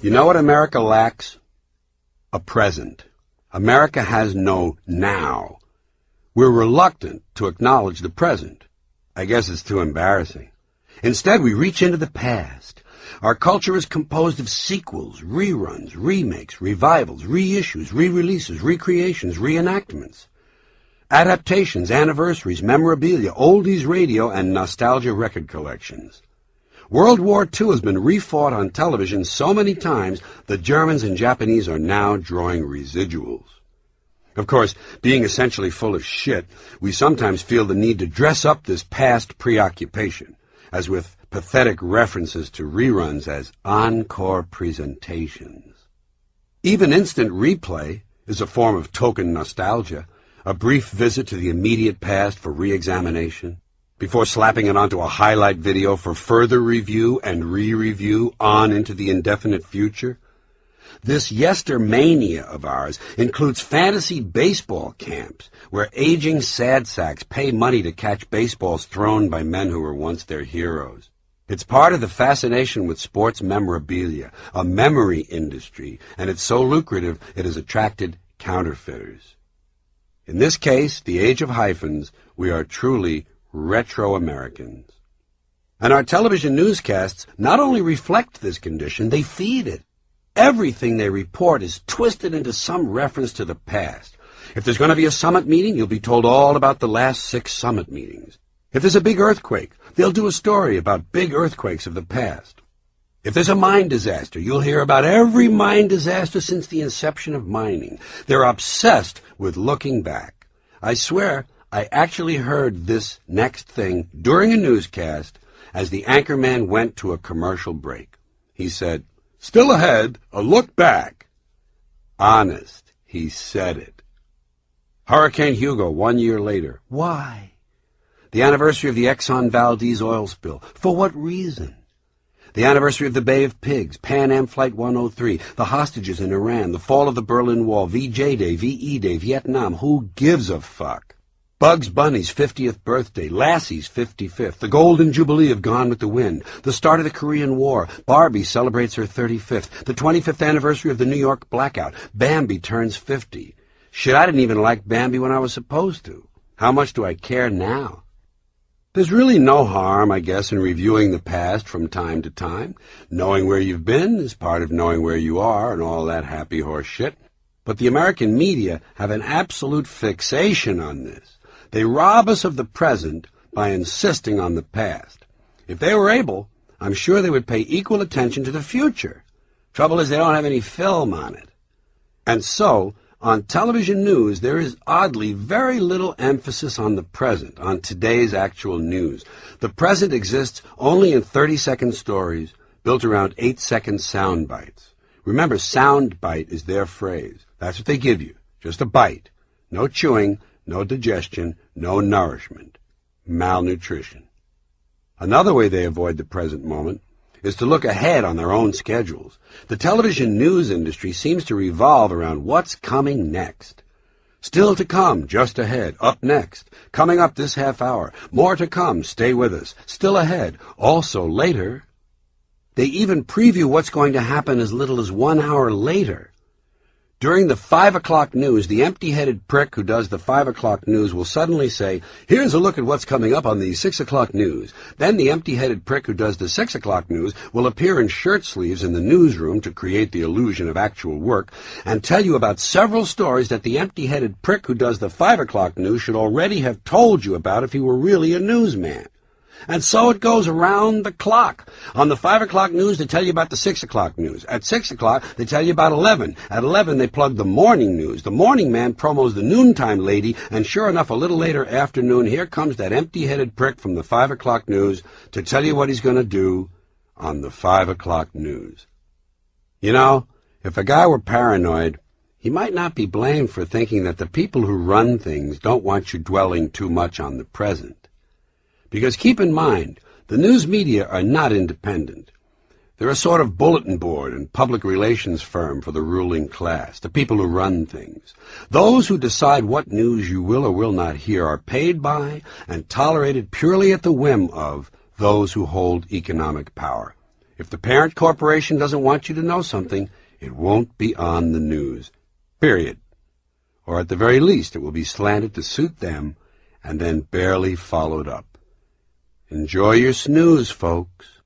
You know what America lacks? A present. America has no now. We're reluctant to acknowledge the present. I guess it's too embarrassing. Instead, we reach into the past. Our culture is composed of sequels, reruns, remakes, revivals, reissues, re-releases, recreations, reenactments, adaptations, anniversaries, memorabilia, oldies radio, and nostalgia record collections. World War II has been refought on television so many times, the Germans and Japanese are now drawing residuals. Of course, being essentially full of shit, we sometimes feel the need to dress up this past preoccupation, as with pathetic references to reruns as encore presentations. Even instant replay is a form of token nostalgia, a brief visit to the immediate past for re-examination, before slapping it onto a highlight video for further review and re-review on into the indefinite future. This yestermania of ours includes fantasy baseball camps, where aging sad sacks pay money to catch baseballs thrown by men who were once their heroes. It's part of the fascination with sports memorabilia, a memory industry, and it's so lucrative it has attracted counterfeiters. In this case, the age of hyphens, we are truly retro-Americans. And our television newscasts not only reflect this condition, they feed it. Everything they report is twisted into some reference to the past. If there's going to be a summit meeting, you'll be told all about the last 6 summit meetings. If there's a big earthquake, they'll do a story about big earthquakes of the past. If there's a mine disaster, you'll hear about every mine disaster since the inception of mining. They're obsessed with looking back. I swear, I actually heard this next thing during a newscast as the anchorman went to a commercial break. He said, "Still ahead, a look back." Honest, he said it. Hurricane Hugo 1 year later. Why? The anniversary of the Exxon Valdez oil spill. For what reason? The anniversary of the Bay of Pigs, Pan Am Flight 103, the hostages in Iran, the fall of the Berlin Wall, VJ Day, VE Day, Vietnam. Who gives a fuck? Bugs Bunny's 50th birthday, Lassie's 55th, the Golden Jubilee of Gone with the Wind, the start of the Korean War, Barbie celebrates her 35th, the 25th anniversary of the New York blackout, Bambi turns 50. Shit, I didn't even like Bambi when I was supposed to. How much do I care now? There's really no harm, I guess, in reviewing the past from time to time. Knowing where you've been is part of knowing where you are and all that happy horse shit. But the American media have an absolute fixation on this. They rob us of the present by insisting on the past. If they were able, I'm sure they would pay equal attention to the future. Trouble is they don't have any film on it. And so, on television news, there is oddly very little emphasis on the present, on today's actual news. The present exists only in 30-second stories built around 8-second sound bites. Remember, sound bite is their phrase. That's what they give you, just a bite. No chewing, no digestion, no nourishment. Malnutrition. Another way they avoid the present moment is to look ahead on their own schedules. The television news industry seems to revolve around what's coming next. Still to come, just ahead, up next, coming up this half hour, more to come, stay with us, still ahead, also later. They even preview what's going to happen as little as 1 hour later. During the 5 o'clock news, the empty-headed prick who does the 5 o'clock news will suddenly say, "Here's a look at what's coming up on the 6 o'clock news." Then the empty-headed prick who does the 6 o'clock news will appear in shirt sleeves in the newsroom to create the illusion of actual work and tell you about several stories that the empty-headed prick who does the 5 o'clock news should already have told you about if he were really a newsman. And so it goes around the clock. On the 5 o'clock news, they tell you about the 6 o'clock news. At 6 o'clock, they tell you about 11. At 11, they plug the morning news. The morning man promos the noontime lady, and sure enough, a little later afternoon, here comes that empty-headed prick from the 5 o'clock news to tell you what he's going to do on the 5 o'clock news. You know, if a guy were paranoid, he might not be blamed for thinking that the people who run things don't want you dwelling too much on the present. Because keep in mind, the news media are not independent. They're a sort of bulletin board and public relations firm for the ruling class, the people who run things. Those who decide what news you will or will not hear are paid by and tolerated purely at the whim of those who hold economic power. If the parent corporation doesn't want you to know something, it won't be on the news. Period. Or at the very least, it will be slanted to suit them and then barely followed up. Enjoy your snooze, folks.